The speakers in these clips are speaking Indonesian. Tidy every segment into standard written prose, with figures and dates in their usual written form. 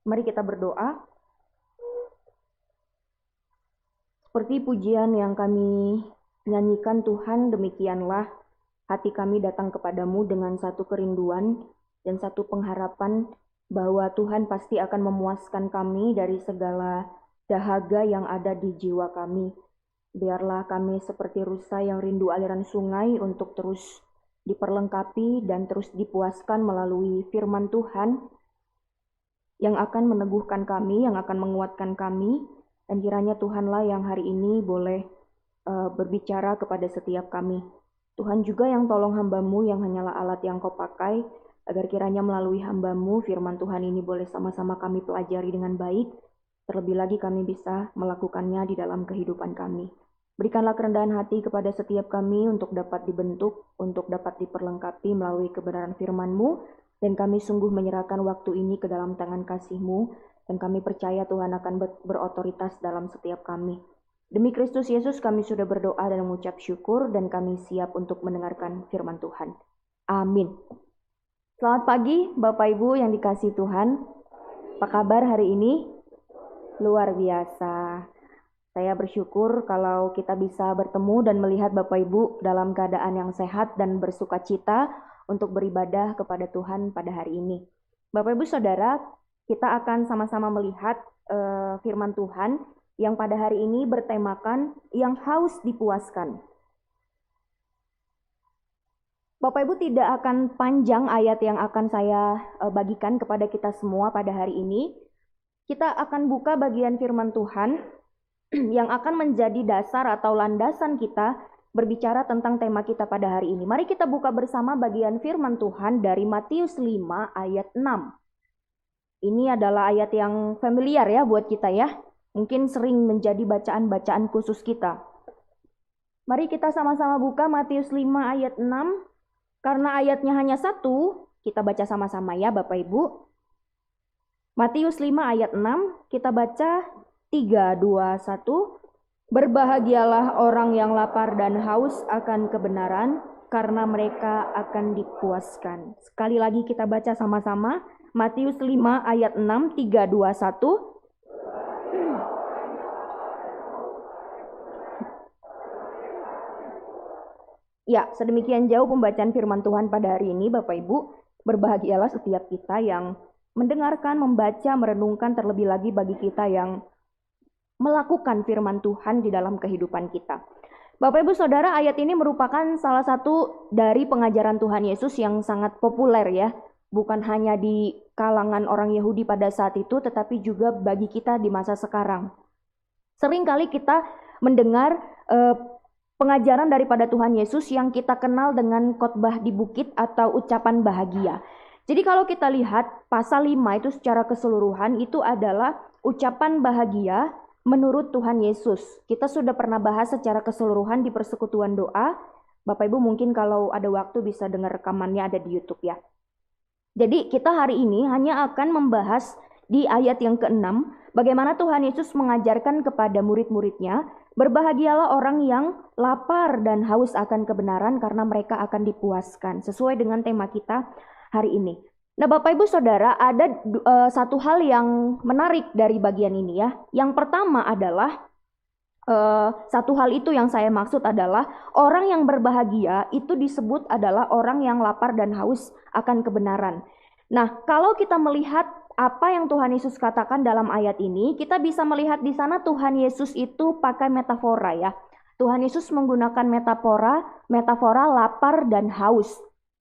Mari kita berdoa. Seperti pujian yang kami nyanyikan Tuhan, demikianlah hati kami datang kepadamu dengan satu kerinduan dan satu pengharapan bahwa Tuhan pasti akan memuaskan kami dari segala dahaga yang ada di jiwa kami. Biarlah kami seperti rusa yang rindu aliran sungai untuk terus diperlengkapi dan terus dipuaskan melalui firman Tuhan yang akan meneguhkan kami, yang akan menguatkan kami, dan kiranya Tuhanlah yang hari ini boleh berbicara kepada setiap kami. Tuhan juga yang tolong hamba-Mu yang hanyalah alat yang Kau pakai, agar kiranya melalui hamba-Mu firman Tuhan ini boleh sama-sama kami pelajari dengan baik, terlebih lagi kami bisa melakukannya di dalam kehidupan kami. Berikanlah kerendahan hati kepada setiap kami untuk dapat dibentuk, untuk dapat diperlengkapi melalui kebenaran firman-Mu, dan kami sungguh menyerahkan waktu ini ke dalam tangan kasih-Mu, dan kami percaya Tuhan akan berotoritas dalam setiap kami. Demi Kristus Yesus kami sudah berdoa dan mengucap syukur, dan kami siap untuk mendengarkan firman Tuhan. Amin. Selamat pagi Bapak Ibu yang dikasihi Tuhan. Apa kabar hari ini? Luar biasa. Saya bersyukur kalau kita bisa bertemu dan melihat Bapak Ibu dalam keadaan yang sehat dan bersuka cita untuk beribadah kepada Tuhan pada hari ini. Bapak Ibu Saudara, kita akan sama-sama melihat firman Tuhan yang pada hari ini bertemakan yang haus dipuaskan. Bapak Ibu, tidak akan panjang ayat yang akan saya bagikan kepada kita semua pada hari ini. Kita akan buka bagian firman Tuhan yang akan menjadi dasar atau landasan kita berbicara tentang tema kita pada hari ini. Mari kita buka bersama bagian firman Tuhan dari Matius 5 ayat 6. Ini adalah ayat yang familiar ya buat kita ya. Mungkin sering menjadi bacaan-bacaan khusus kita. Mari kita sama-sama buka Matius 5 ayat 6. Karena ayatnya hanya satu, kita baca sama-sama ya Bapak Ibu. Matius 5 ayat 6, kita baca 3, 2, 1. Berbahagialah orang yang lapar dan haus akan kebenaran, karena mereka akan dipuaskan. Sekali lagi kita baca sama-sama. Matius 5 ayat 6, 3, 2, 1. Ya, sedemikian jauh pembacaan firman Tuhan pada hari ini Bapak Ibu. Berbahagialah setiap kita yang mendengarkan, membaca, merenungkan, terlebih lagi bagi kita yang melakukan firman Tuhan di dalam kehidupan kita. Bapak Ibu Saudara, ayat ini merupakan salah satu dari pengajaran Tuhan Yesus yang sangat populer ya. Bukan hanya di kalangan orang Yahudi pada saat itu, tetapi juga bagi kita di masa sekarang. Seringkali kita mendengar pengajaran daripada Tuhan Yesus yang kita kenal dengan khotbah di bukit atau ucapan bahagia. Jadi kalau kita lihat pasal 5 itu secara keseluruhan itu adalah ucapan bahagia menurut Tuhan Yesus. Kita sudah pernah bahas secara keseluruhan di persekutuan doa. Bapak Ibu mungkin kalau ada waktu bisa dengar rekamannya ada di YouTube ya. Jadi kita hari ini hanya akan membahas di ayat yang ke-6 bagaimana Tuhan Yesus mengajarkan kepada murid-muridnya, berbahagialah orang yang lapar dan haus akan kebenaran karena mereka akan dipuaskan. Sesuai dengan tema kita hari ini. Nah Bapak Ibu Saudara, ada satu hal yang menarik dari bagian ini ya. Yang pertama adalah, satu hal itu yang saya maksud adalah orang yang berbahagia itu disebut adalah orang yang lapar dan haus akan kebenaran. Nah kalau kita melihat apa yang Tuhan Yesus katakan dalam ayat ini, kita bisa melihat di sana Tuhan Yesus itu pakai metafora ya. Tuhan Yesus menggunakan metafora lapar dan haus.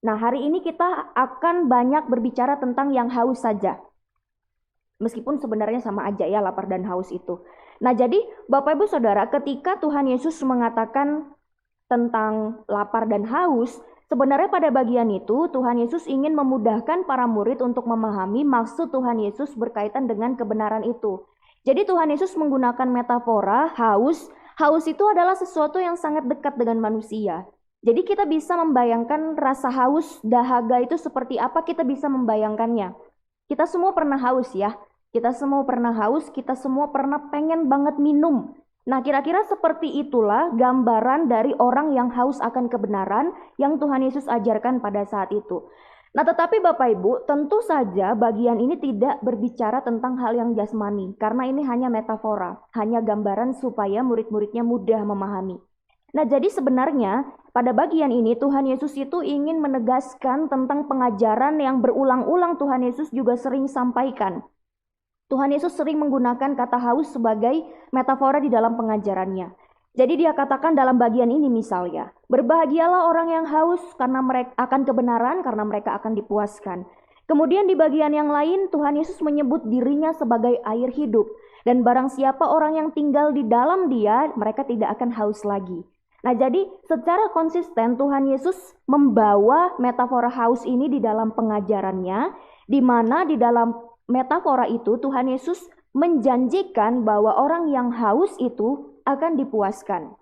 Nah hari ini kita akan banyak berbicara tentang yang haus saja. Meskipun sebenarnya sama aja ya lapar dan haus itu. Nah jadi Bapak Ibu Saudara, ketika Tuhan Yesus mengatakan tentang lapar dan haus, sebenarnya pada bagian itu Tuhan Yesus ingin memudahkan para murid untuk memahami maksud Tuhan Yesus berkaitan dengan kebenaran itu. Jadi Tuhan Yesus menggunakan metafora haus. Haus itu adalah sesuatu yang sangat dekat dengan manusia. Jadi kita bisa membayangkan rasa haus, dahaga itu seperti apa, kita bisa membayangkannya. Kita semua pernah haus ya. Kita semua pernah haus, kita semua pernah pengen banget minum. Nah kira-kira seperti itulah gambaran dari orang yang haus akan kebenaran yang Tuhan Yesus ajarkan pada saat itu. Nah, tetapi Bapak Ibu, tentu saja bagian ini tidak berbicara tentang hal yang jasmani, karena ini hanya metafora, hanya gambaran supaya murid-muridnya mudah memahami. Nah, jadi sebenarnya pada bagian ini Tuhan Yesus itu ingin menegaskan tentang pengajaran yang berulang-ulang Tuhan Yesus juga sering sampaikan. Tuhan Yesus sering menggunakan kata haus sebagai metafora di dalam pengajarannya. Jadi dia katakan dalam bagian ini misalnya, berbahagialah orang yang haus karena mereka akan kebenaran, karena mereka akan dipuaskan. Kemudian di bagian yang lain Tuhan Yesus menyebut dirinya sebagai air hidup. Dan barang siapa orang yang tinggal di dalam dia, mereka tidak akan haus lagi. Nah, jadi secara konsisten Tuhan Yesus membawa metafora haus ini di dalam pengajarannya, di mana di dalam metafora itu Tuhan Yesus menjanjikan bahwa orang yang haus itu akan dipuaskan.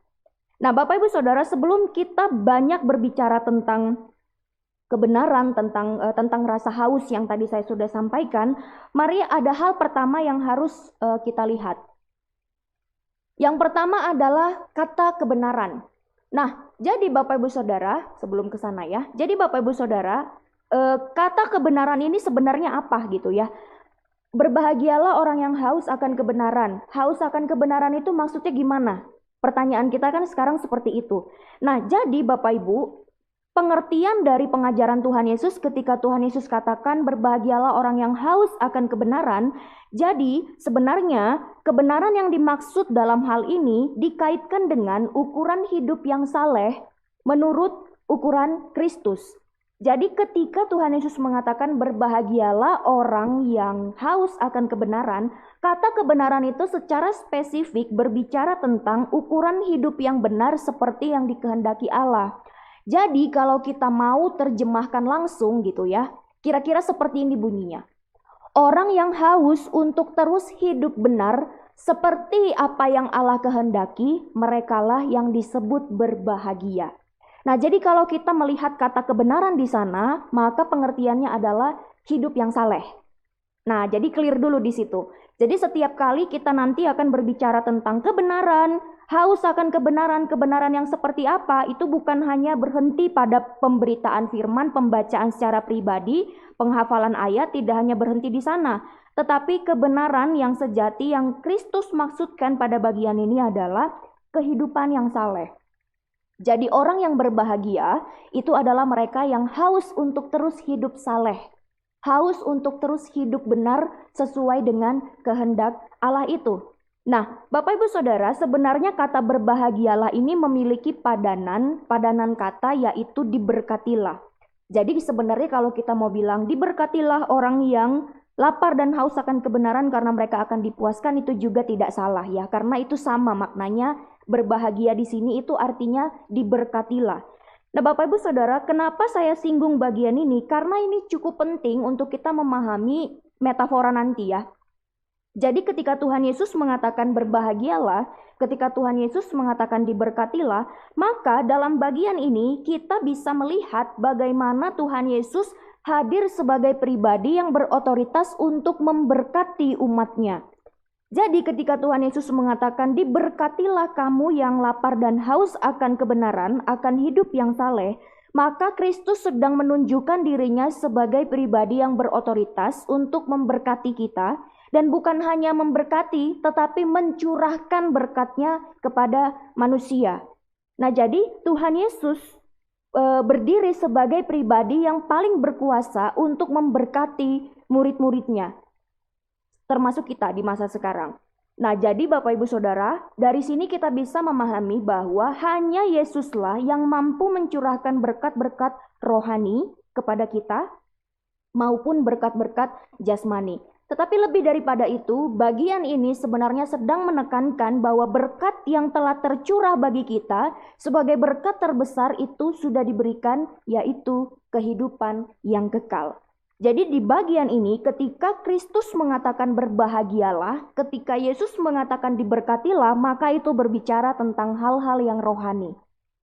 Nah, Bapak Ibu Saudara, sebelum kita banyak berbicara tentang kebenaran, tentang rasa haus yang tadi saya sudah sampaikan, mari ada hal pertama yang harus kita lihat. Yang pertama adalah kata kebenaran. Nah, jadi Bapak Ibu Saudara, sebelum ke sana ya. Jadi Bapak Ibu Saudara, kata kebenaran ini sebenarnya apa gitu ya? Berbahagialah orang yang haus akan kebenaran. Haus akan kebenaran itu maksudnya gimana? Pertanyaan kita kan sekarang seperti itu. Nah, jadi Bapak Ibu, pengertian dari pengajaran Tuhan Yesus ketika Tuhan Yesus katakan berbahagialah orang yang haus akan kebenaran. Jadi sebenarnya kebenaran yang dimaksud dalam hal ini dikaitkan dengan ukuran hidup yang saleh menurut ukuran Kristus. Jadi ketika Tuhan Yesus mengatakan berbahagialah orang yang haus akan kebenaran, kata kebenaran itu secara spesifik berbicara tentang ukuran hidup yang benar seperti yang dikehendaki Allah. Jadi kalau kita mau terjemahkan langsung gitu ya, kira-kira seperti ini bunyinya. Orang yang haus untuk terus hidup benar seperti apa yang Allah kehendaki, merekalah yang disebut berbahagia. Nah, jadi kalau kita melihat kata kebenaran di sana, maka pengertiannya adalah hidup yang saleh. Nah, jadi clear dulu di situ. Jadi setiap kali kita nanti akan berbicara tentang kebenaran, haus akan kebenaran, kebenaran yang seperti apa, itu bukan hanya berhenti pada pemberitaan firman, pembacaan secara pribadi, penghafalan ayat, tidak hanya berhenti di sana. Tetapi kebenaran yang sejati yang Kristus maksudkan pada bagian ini adalah kehidupan yang saleh. Jadi orang yang berbahagia itu adalah mereka yang haus untuk terus hidup saleh. Haus untuk terus hidup benar sesuai dengan kehendak Allah itu. Nah, Bapak Ibu Saudara, sebenarnya kata berbahagialah ini memiliki padanan kata yaitu diberkatilah. Jadi sebenarnya kalau kita mau bilang diberkatilah orang yang lapar dan haus akan kebenaran karena mereka akan dipuaskan, itu juga tidak salah ya, karena itu sama maknanya. Berbahagia di sini itu artinya diberkatilah. Nah, Bapak Ibu Saudara, kenapa saya singgung bagian ini? Karena ini cukup penting untuk kita memahami metafora nanti ya. Jadi ketika Tuhan Yesus mengatakan berbahagialah, ketika Tuhan Yesus mengatakan diberkatilah, maka dalam bagian ini kita bisa melihat bagaimana Tuhan Yesus hadir sebagai pribadi yang berotoritas untuk memberkati umatnya. Jadi ketika Tuhan Yesus mengatakan diberkatilah kamu yang lapar dan haus akan kebenaran, akan hidup yang saleh, maka Kristus sedang menunjukkan dirinya sebagai pribadi yang berotoritas untuk memberkati kita, dan bukan hanya memberkati tetapi mencurahkan berkatnya kepada manusia. Nah, jadi Tuhan Yesus berdiri sebagai pribadi yang paling berkuasa untuk memberkati murid-muridnya, termasuk kita di masa sekarang. Nah, jadi Bapak Ibu Saudara, dari sini kita bisa memahami bahwa hanya Yesuslah yang mampu mencurahkan berkat-berkat rohani kepada kita maupun berkat-berkat jasmani. Tetapi lebih daripada itu, bagian ini sebenarnya sedang menekankan bahwa berkat yang telah tercurah bagi kita sebagai berkat terbesar itu sudah diberikan, yaitu kehidupan yang kekal. Jadi di bagian ini ketika Kristus mengatakan berbahagialah, ketika Yesus mengatakan diberkatilah, maka itu berbicara tentang hal-hal yang rohani.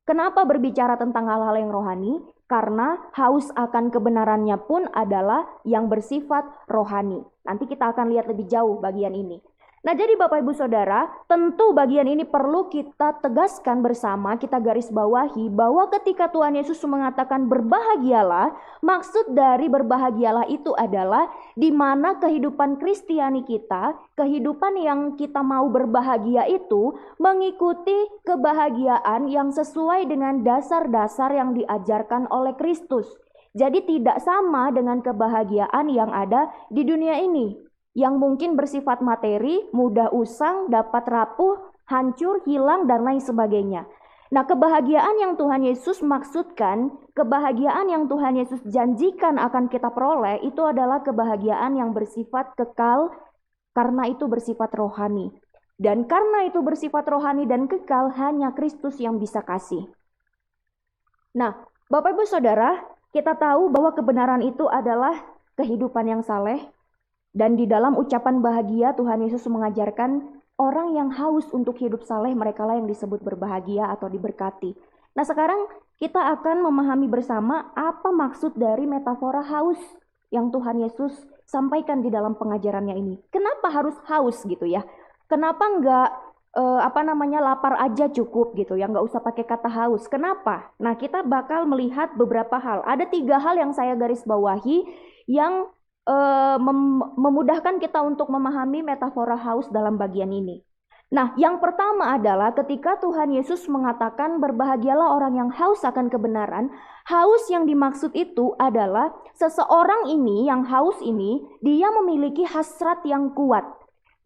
Kenapa berbicara tentang hal-hal yang rohani? Karena haus akan kebenarannya pun adalah yang bersifat rohani. Nanti kita akan lihat lebih jauh bagian ini. Nah, jadi Bapak Ibu Saudara, tentu bagian ini perlu kita tegaskan bersama, kita garis bawahi bahwa ketika Tuhan Yesus mengatakan berbahagialah, maksud dari berbahagialah itu adalah di mana kehidupan Kristiani kita, kehidupan yang kita mau berbahagia itu mengikuti kebahagiaan yang sesuai dengan dasar-dasar yang diajarkan oleh Kristus. Jadi tidak sama dengan kebahagiaan yang ada di dunia ini, yang mungkin bersifat materi, mudah usang, dapat rapuh, hancur, hilang, dan lain sebagainya. Nah, kebahagiaan yang Tuhan Yesus maksudkan, kebahagiaan yang Tuhan Yesus janjikan akan kita peroleh, itu adalah kebahagiaan yang bersifat kekal, karena itu bersifat rohani. Dan karena itu bersifat rohani dan kekal, hanya Kristus yang bisa kasih. Nah, Bapak Ibu Saudara, kita tahu bahwa kebenaran itu adalah kehidupan yang saleh. Dan di dalam ucapan bahagia, Tuhan Yesus mengajarkan orang yang haus untuk hidup saleh, merekalah yang disebut berbahagia atau diberkati. Nah, sekarang kita akan memahami bersama apa maksud dari metafora haus yang Tuhan Yesus sampaikan di dalam pengajarannya ini. Kenapa harus haus gitu ya? Kenapa enggak lapar aja cukup gitu ya, nggak usah pakai kata haus. Kenapa? Nah, kita bakal melihat beberapa hal. Ada 3 hal yang saya garis bawahi yang memudahkan kita untuk memahami metafora haus dalam bagian ini. Nah, yang pertama adalah ketika Tuhan Yesus mengatakan berbahagialah orang yang haus akan kebenaran, haus yang dimaksud itu adalah seseorang ini yang haus ini, dia memiliki hasrat yang kuat.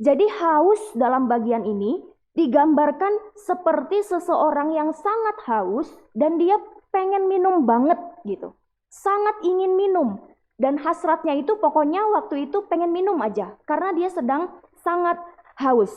Jadi haus dalam bagian ini digambarkan seperti seseorang yang sangat haus dan dia pengen minum banget gitu. Sangat ingin minum. Dan hasratnya itu pokoknya waktu itu pengen minum aja karena dia sedang sangat haus.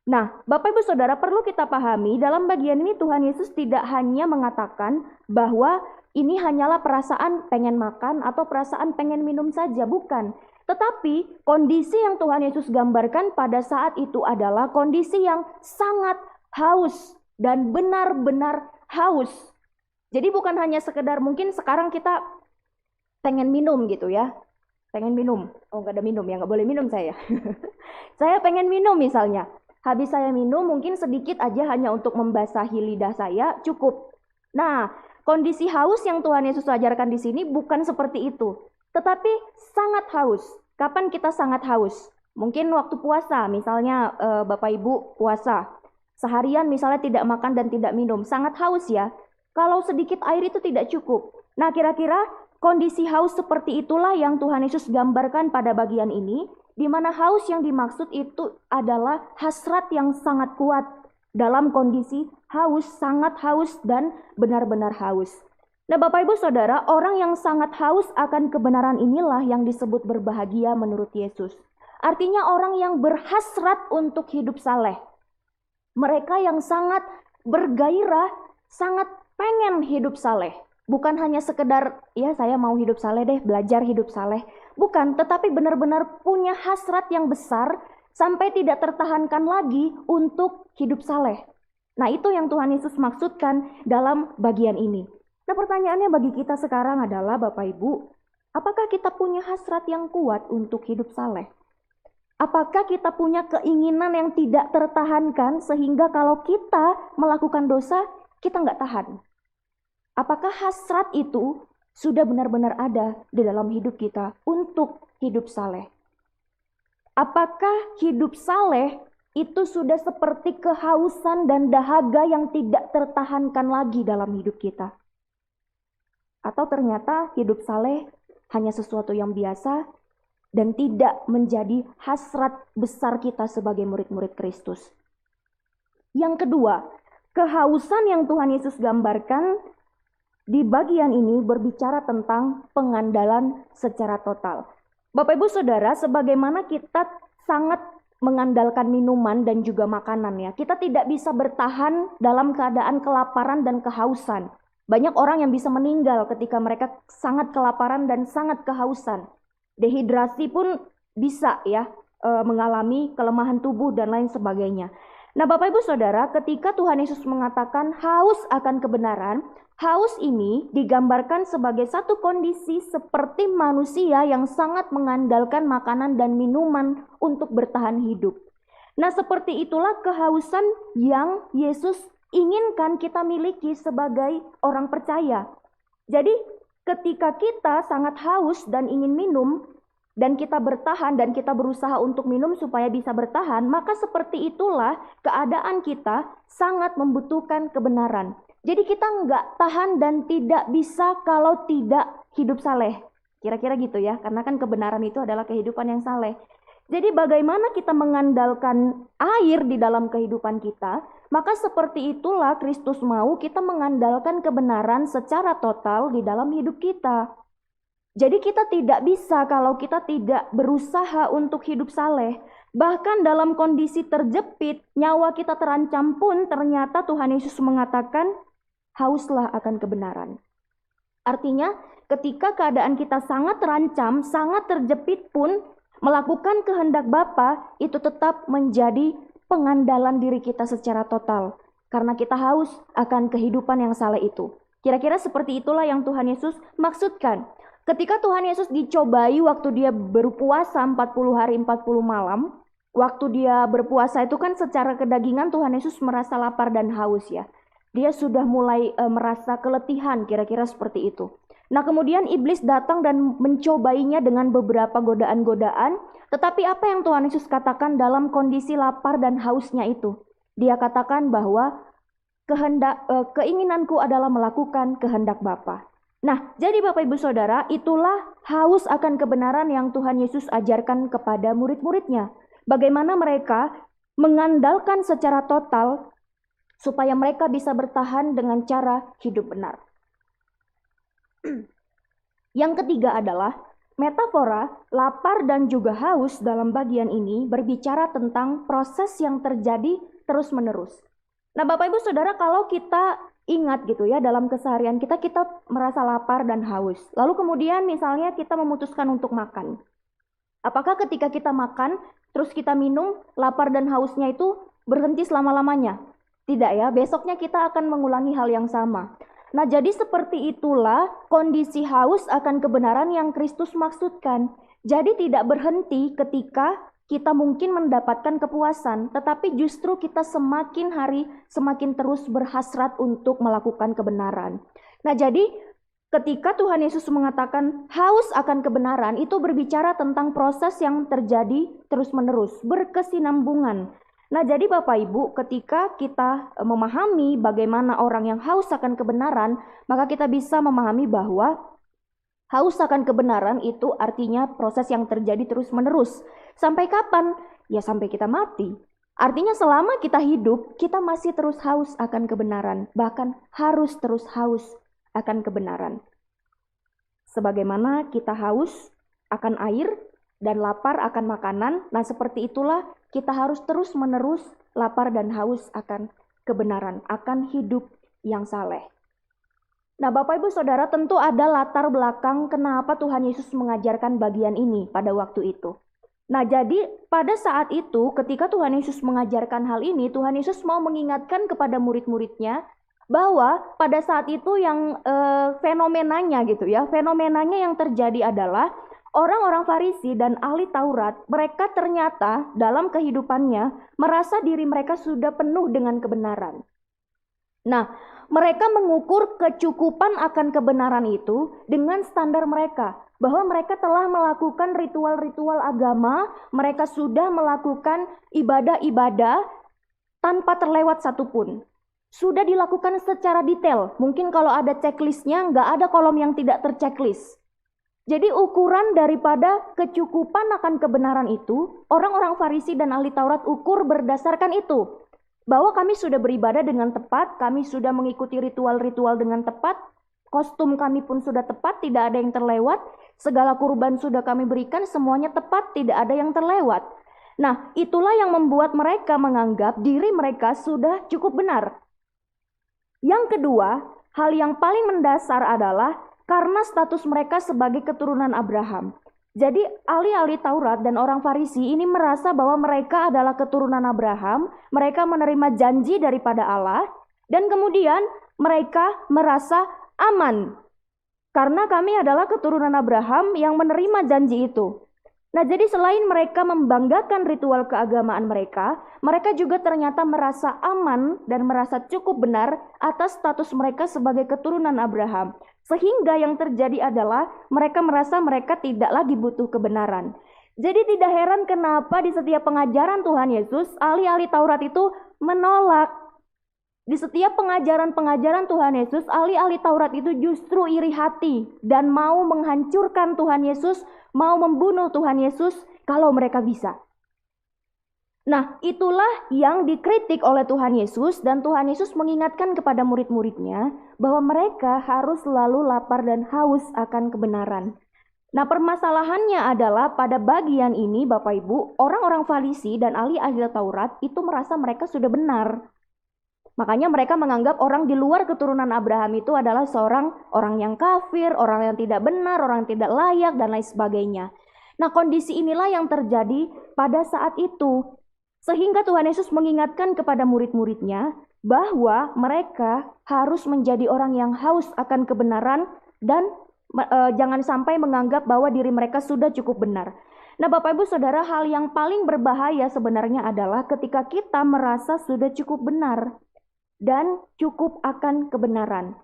Nah, Bapak Ibu Saudara, perlu kita pahami dalam bagian ini Tuhan Yesus tidak hanya mengatakan bahwa ini hanyalah perasaan pengen makan atau perasaan pengen minum saja, bukan. Tetapi kondisi yang Tuhan Yesus gambarkan pada saat itu adalah kondisi yang sangat haus dan benar-benar haus. Jadi bukan hanya sekedar mungkin sekarang kita pengen minum gitu ya, pengen minum, oh nggak ada minum ya, nggak boleh minum saya. Saya pengen minum misalnya, habis saya minum mungkin sedikit aja hanya untuk membasahi lidah saya cukup. Nah, kondisi haus yang Tuhan Yesus ajarkan di sini bukan seperti itu, tetapi sangat haus. Kapan kita sangat haus? Mungkin waktu puasa, misalnya Bapak Ibu puasa, seharian misalnya tidak makan dan tidak minum, sangat haus ya. Kalau sedikit air itu tidak cukup. Nah, kira-kira kondisi haus seperti itulah yang Tuhan Yesus gambarkan pada bagian ini, di mana haus yang dimaksud itu adalah hasrat yang sangat kuat dalam kondisi haus, sangat haus dan benar-benar haus. Nah, Bapak Ibu Saudara, orang yang sangat haus akan kebenaran inilah yang disebut berbahagia menurut Yesus. Artinya orang yang berhasrat untuk hidup saleh. Mereka yang sangat bergairah, sangat pengen hidup saleh. Bukan hanya sekedar, ya saya mau hidup saleh deh, belajar hidup saleh. Bukan, tetapi benar-benar punya hasrat yang besar sampai tidak tertahankan lagi untuk hidup saleh. Nah, itu yang Tuhan Yesus maksudkan dalam bagian ini. Nah, pertanyaannya bagi kita sekarang adalah Bapak Ibu, apakah kita punya hasrat yang kuat untuk hidup saleh? Apakah kita punya keinginan yang tidak tertahankan sehingga kalau kita melakukan dosa, kita nggak tahan? Apakah hasrat itu sudah benar-benar ada di dalam hidup kita untuk hidup saleh? Apakah hidup saleh itu sudah seperti kehausan dan dahaga yang tidak tertahankan lagi dalam hidup kita? Atau ternyata hidup saleh hanya sesuatu yang biasa dan tidak menjadi hasrat besar kita sebagai murid-murid Kristus? Yang kedua, kehausan yang Tuhan Yesus gambarkan di bagian ini berbicara tentang pengandalan secara total. Bapak Ibu Saudara, sebagaimana kita sangat mengandalkan minuman dan juga makanan ya, kita tidak bisa bertahan dalam keadaan kelaparan dan kehausan. Banyak orang yang bisa meninggal ketika mereka sangat kelaparan dan sangat kehausan. Dehidrasi pun bisa ya mengalami kelemahan tubuh dan lain sebagainya. Nah, Bapak Ibu Saudara, ketika Tuhan Yesus mengatakan haus akan kebenaran, haus ini digambarkan sebagai satu kondisi seperti manusia yang sangat mengandalkan makanan dan minuman untuk bertahan hidup. Nah, seperti itulah kehausan yang Yesus inginkan kita miliki sebagai orang percaya. Jadi, ketika kita sangat haus dan ingin minum, dan kita bertahan dan kita berusaha untuk minum supaya bisa bertahan, maka seperti itulah keadaan kita sangat membutuhkan kebenaran. Jadi kita nggak tahan dan tidak bisa kalau tidak hidup saleh. Kira-kira gitu ya, karena kan kebenaran itu adalah kehidupan yang saleh. Jadi bagaimana kita mengandalkan air di dalam kehidupan kita, maka seperti itulah Kristus mau kita mengandalkan kebenaran secara total di dalam hidup kita. Jadi kita tidak bisa kalau kita tidak berusaha untuk hidup saleh. Bahkan dalam kondisi terjepit, nyawa kita terancam pun ternyata Tuhan Yesus mengatakan, hauslah akan kebenaran. Artinya ketika keadaan kita sangat terancam, sangat terjepit pun, melakukan kehendak Bapa itu tetap menjadi pengandalan diri kita secara total. Karena kita haus akan kehidupan yang saleh itu. Kira-kira seperti itulah yang Tuhan Yesus maksudkan. Ketika Tuhan Yesus dicobai waktu dia berpuasa 40 hari 40 malam, waktu dia berpuasa itu kan secara kedagingan Tuhan Yesus merasa lapar dan haus ya. Dia sudah mulai merasa keletihan, kira-kira seperti itu. Nah, kemudian iblis datang dan mencobainya dengan beberapa godaan-godaan, tetapi apa yang Tuhan Yesus katakan dalam kondisi lapar dan hausnya itu? Dia katakan bahwa keinginanku adalah melakukan kehendak Bapa. Nah, jadi Bapak Ibu Saudara, itulah haus akan kebenaran yang Tuhan Yesus ajarkan kepada murid-muridnya. Bagaimana mereka mengandalkan secara total supaya mereka bisa bertahan dengan cara hidup benar. Yang ketiga adalah metafora lapar dan juga haus dalam bagian ini berbicara tentang proses yang terjadi terus-menerus. Nah, Bapak Ibu Saudara, kalau kita ingat gitu ya, dalam keseharian kita merasa lapar dan haus. Lalu kemudian misalnya kita memutuskan untuk makan. Apakah ketika kita makan, terus kita minum, lapar dan hausnya itu berhenti selama-lamanya? Tidak ya, besoknya kita akan mengulangi hal yang sama. Nah, jadi seperti itulah kondisi haus akan kebenaran yang Kristus maksudkan. Jadi tidak berhenti ketika kita mungkin mendapatkan kepuasan, tetapi justru kita semakin hari semakin terus berhasrat untuk melakukan kebenaran. Nah, jadi ketika Tuhan Yesus mengatakan haus akan kebenaran, itu berbicara tentang proses yang terjadi terus-menerus, berkesinambungan. Nah, jadi Bapak Ibu, ketika kita memahami bagaimana orang yang haus akan kebenaran, maka kita bisa memahami bahwa haus akan kebenaran itu artinya proses yang terjadi terus-menerus. Sampai kapan? Ya sampai kita mati. Artinya selama kita hidup, kita masih terus haus akan kebenaran. Bahkan harus terus haus akan kebenaran. Sebagaimana kita haus akan air dan lapar akan makanan, nah seperti itulah kita harus terus-menerus lapar dan haus akan kebenaran, akan hidup yang saleh. Nah, Bapak Ibu Saudara, tentu ada latar belakang kenapa Tuhan Yesus mengajarkan bagian ini pada waktu itu. Nah, jadi pada saat itu ketika Tuhan Yesus mengajarkan hal ini, Tuhan Yesus mau mengingatkan kepada murid-muridnya bahwa pada saat itu yang fenomenanya gitu ya, fenomenanya yang terjadi adalah orang-orang Farisi dan ahli Taurat, mereka ternyata dalam kehidupannya merasa diri mereka sudah penuh dengan kebenaran. Nah, mereka mengukur kecukupan akan kebenaran itu dengan standar mereka, bahwa mereka telah melakukan ritual-ritual agama, mereka sudah melakukan ibadah-ibadah tanpa terlewat satupun. Sudah dilakukan secara detail, mungkin kalau ada checklistnya, nggak ada kolom yang tidak terchecklist. Jadi ukuran daripada kecukupan akan kebenaran itu, orang-orang Farisi dan ahli Taurat ukur berdasarkan itu. Bahwa kami sudah beribadah dengan tepat, kami sudah mengikuti ritual-ritual dengan tepat, kostum kami pun sudah tepat, tidak ada yang terlewat, segala kurban sudah kami berikan, semuanya tepat, tidak ada yang terlewat. Nah, itulah yang membuat mereka menganggap diri mereka sudah cukup benar. Yang kedua, hal yang paling mendasar adalah karena status mereka sebagai keturunan Abraham. Jadi ahli-ahli Taurat dan orang Farisi ini merasa bahwa mereka adalah keturunan Abraham, mereka menerima janji daripada Allah, dan kemudian mereka merasa aman. Karena kami adalah keturunan Abraham yang menerima janji itu. Nah, jadi selain mereka membanggakan ritual keagamaan mereka, mereka juga ternyata merasa aman dan merasa cukup benar atas status mereka sebagai keturunan Abraham. Sehingga yang terjadi adalah mereka merasa mereka tidak lagi butuh kebenaran. Jadi tidak heran kenapa di setiap pengajaran Tuhan Yesus, ahli-ahli Taurat itu menolak. Di setiap pengajaran-pengajaran Tuhan Yesus, ahli-ahli Taurat itu justru iri hati dan mau menghancurkan Tuhan Yesus, mau membunuh Tuhan Yesus kalau mereka bisa. Nah, itulah yang dikritik oleh Tuhan Yesus, dan Tuhan Yesus mengingatkan kepada murid-muridnya bahwa mereka harus selalu lapar dan haus akan kebenaran. Nah, permasalahannya adalah pada bagian ini Bapak Ibu, orang-orang Farisi dan ahli-ahli Taurat itu merasa mereka sudah benar. Makanya mereka menganggap orang di luar keturunan Abraham itu adalah seorang orang yang kafir, orang yang tidak benar, orang yang tidak layak, dan lain sebagainya. Nah, kondisi inilah yang terjadi pada saat itu. Sehingga Tuhan Yesus mengingatkan kepada murid-muridnya bahwa mereka harus menjadi orang yang haus akan kebenaran dan jangan sampai menganggap bahwa diri mereka sudah cukup benar. Nah, Bapak Ibu Saudara, hal yang paling berbahaya sebenarnya adalah ketika kita merasa sudah cukup benar dan cukup akan kebenaran.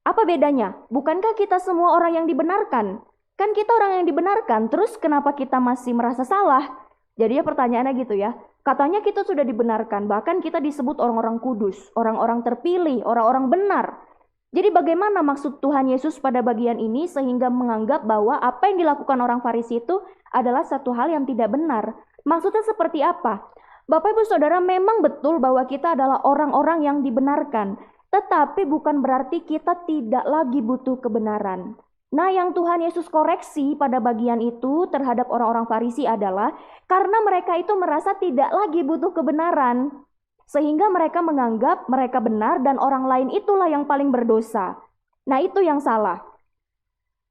Apa bedanya? Bukankah kita semua orang yang dibenarkan? Kan kita orang yang dibenarkan, terus kenapa kita masih merasa salah? Jadi ya pertanyaannya gitu ya. Katanya kita sudah dibenarkan, bahkan kita disebut orang-orang kudus, orang-orang terpilih, orang-orang benar. Jadi bagaimana maksud Tuhan Yesus pada bagian ini sehingga menganggap bahwa apa yang dilakukan orang Farisi itu adalah satu hal yang tidak benar? Maksudnya seperti apa? Bapak Ibu Saudara, memang betul bahwa kita adalah orang-orang yang dibenarkan, tetapi bukan berarti kita tidak lagi butuh kebenaran. Nah, yang Tuhan Yesus koreksi pada bagian itu terhadap orang-orang Farisi adalah karena mereka itu merasa tidak lagi butuh kebenaran, sehingga mereka menganggap mereka benar dan orang lain itulah yang paling berdosa. Nah, itu yang salah.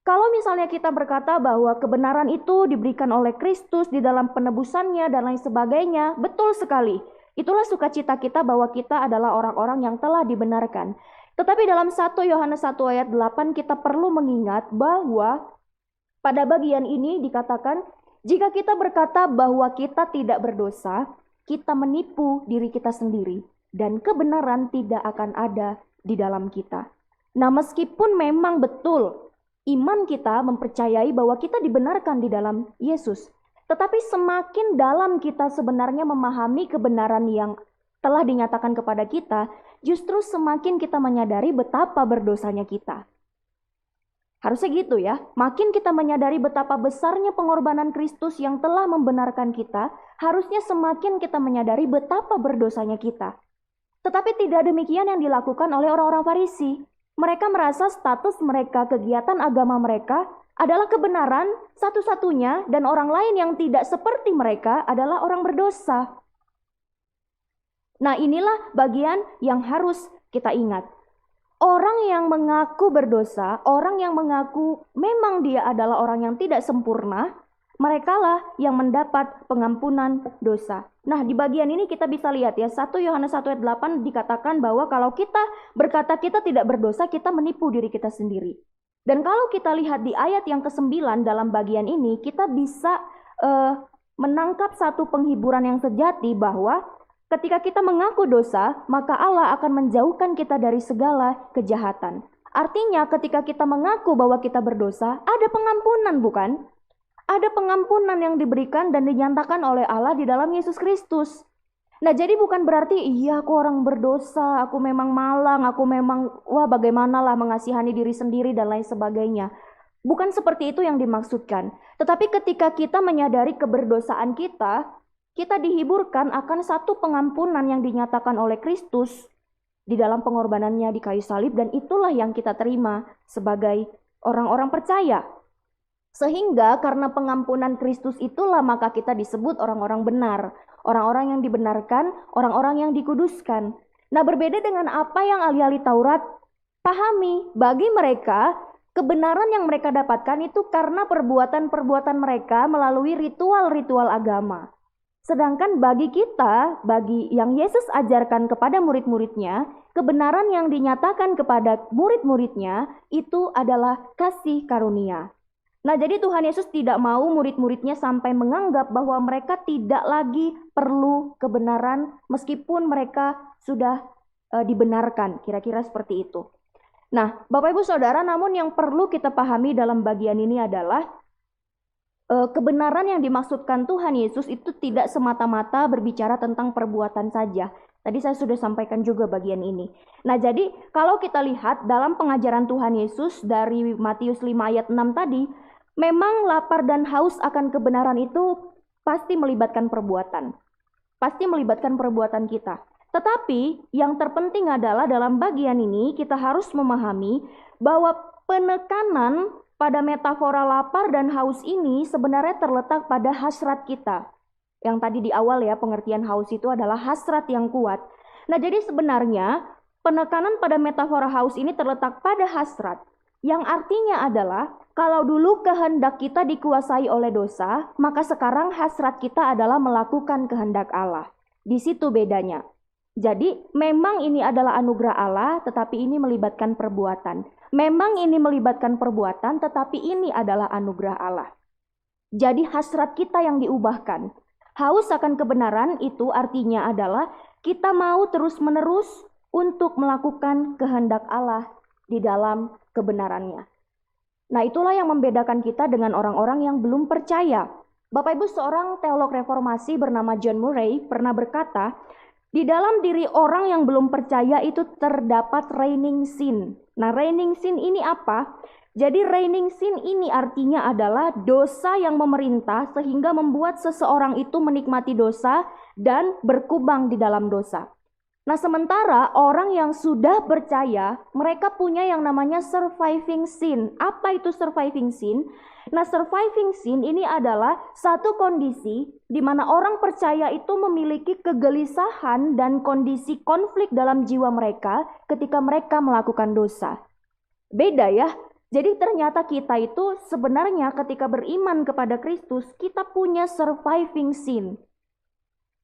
Kalau misalnya kita berkata bahwa kebenaran itu diberikan oleh Kristus di dalam penebusannya dan lain sebagainya, betul sekali. Itulah sukacita kita bahwa kita adalah orang-orang yang telah dibenarkan. Tetapi dalam 1 Yohanes 1 ayat 8 kita perlu mengingat bahwa pada bagian ini dikatakan, jika kita berkata bahwa kita tidak berdosa, kita menipu diri kita sendiri dan kebenaran tidak akan ada di dalam kita. Nah, meskipun memang betul iman kita mempercayai bahwa kita dibenarkan di dalam Yesus, tetapi semakin dalam kita sebenarnya memahami kebenaran yang telah dinyatakan kepada kita, justru semakin kita menyadari betapa berdosanya kita. Harusnya gitu ya, makin kita menyadari betapa besarnya pengorbanan Kristus yang telah membenarkan kita, harusnya semakin kita menyadari betapa berdosanya kita. Tetapi tidak demikian yang dilakukan oleh orang-orang Farisi. Mereka merasa status mereka, kegiatan agama mereka adalah kebenaran satu-satunya, dan orang lain yang tidak seperti mereka adalah orang berdosa. Nah, inilah bagian yang harus kita ingat. Orang yang mengaku berdosa, orang yang mengaku memang dia adalah orang yang tidak sempurna, merekalah yang mendapat pengampunan dosa. Nah, di bagian ini kita bisa lihat ya, 1 Yohanes 1 ayat 8 dikatakan bahwa kalau kita berkata kita tidak berdosa, kita menipu diri kita sendiri. Dan kalau kita lihat di ayat yang ke-9 dalam bagian ini, kita bisa menangkap satu penghiburan yang sejati bahwa ketika kita mengaku dosa, maka Allah akan menjauhkan kita dari segala kejahatan. Artinya ketika kita mengaku bahwa kita berdosa, ada pengampunan bukan? Ada pengampunan yang diberikan dan dinyatakan oleh Allah di dalam Yesus Kristus. Nah, jadi bukan berarti iya aku orang berdosa, aku memang malang, aku memang bagaimanalah mengasihani diri sendiri dan lain sebagainya. Bukan seperti itu yang dimaksudkan. Tetapi ketika kita menyadari keberdosaan kita dihiburkan akan satu pengampunan yang dinyatakan oleh Kristus di dalam pengorbanannya di kayu salib, dan itulah yang kita terima sebagai orang-orang percaya. Sehingga karena pengampunan Kristus itulah maka kita disebut orang-orang benar, orang-orang yang dibenarkan, orang-orang yang dikuduskan. Nah, berbeda dengan apa yang ahli-ahli Taurat pahami, bagi mereka kebenaran yang mereka dapatkan itu karena perbuatan-perbuatan mereka melalui ritual-ritual agama. Sedangkan bagi kita, bagi yang Yesus ajarkan kepada murid-muridnya, kebenaran yang dinyatakan kepada murid-muridnya itu adalah kasih karunia. Nah, jadi Tuhan Yesus tidak mau murid-muridnya sampai menganggap bahwa mereka tidak lagi perlu kebenaran meskipun mereka sudah dibenarkan, kira-kira seperti itu. Nah, Bapak Ibu Saudara, namun yang perlu kita pahami dalam bagian ini adalah kebenaran yang dimaksudkan Tuhan Yesus itu tidak semata-mata berbicara tentang perbuatan saja. Tadi saya sudah sampaikan juga bagian ini. Nah, jadi kalau kita lihat dalam pengajaran Tuhan Yesus dari Matius 5 ayat 6 tadi, memang lapar dan haus akan kebenaran itu pasti melibatkan perbuatan. Pasti melibatkan perbuatan kita. Tetapi yang terpenting adalah dalam bagian ini kita harus memahami bahwa penekanan pada metafora lapar dan haus ini sebenarnya terletak pada hasrat kita. Yang tadi di awal ya, pengertian haus itu adalah hasrat yang kuat. Nah, jadi sebenarnya penekanan pada metafora haus ini terletak pada hasrat. Yang artinya adalah kalau dulu kehendak kita dikuasai oleh dosa, maka sekarang hasrat kita adalah melakukan kehendak Allah. Di situ bedanya. Jadi memang ini adalah anugerah Allah, tetapi ini melibatkan perbuatan. Memang ini melibatkan perbuatan, tetapi ini adalah anugerah Allah. Jadi hasrat kita yang diubahkan. Haus akan kebenaran itu artinya adalah kita mau terus-menerus untuk melakukan kehendak Allah di dalam kebenarannya. Nah, itulah yang membedakan kita dengan orang-orang yang belum percaya. Bapak Ibu, seorang teolog reformasi bernama John Murray pernah berkata, di dalam diri orang yang belum percaya itu terdapat reigning sin. Nah, reigning sin ini apa? Jadi reigning sin ini artinya adalah dosa yang memerintah sehingga membuat seseorang itu menikmati dosa dan berkubang di dalam dosa. Nah, sementara orang yang sudah percaya, mereka punya yang namanya surviving sin. Apa itu surviving sin? Nah, surviving sin ini adalah satu kondisi di mana orang percaya itu memiliki kegelisahan dan kondisi konflik dalam jiwa mereka ketika mereka melakukan dosa. Beda ya. Jadi ternyata kita itu sebenarnya ketika beriman kepada Kristus, kita punya surviving sin.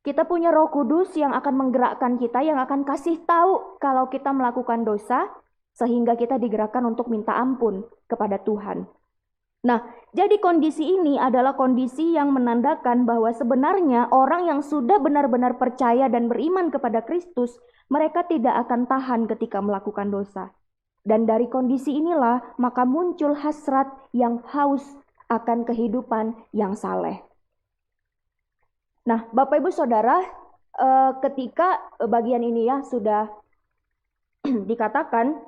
Kita punya Roh Kudus yang akan menggerakkan kita, yang akan kasih tahu kalau kita melakukan dosa, sehingga kita digerakkan untuk minta ampun kepada Tuhan. Nah, jadi kondisi ini adalah kondisi yang menandakan bahwa sebenarnya orang yang sudah benar-benar percaya dan beriman kepada Kristus, mereka tidak akan tahan ketika melakukan dosa. Dan dari kondisi inilah maka muncul hasrat yang haus akan kehidupan yang saleh. Nah, Bapak Ibu Saudara, ketika bagian ini ya sudah dikatakan,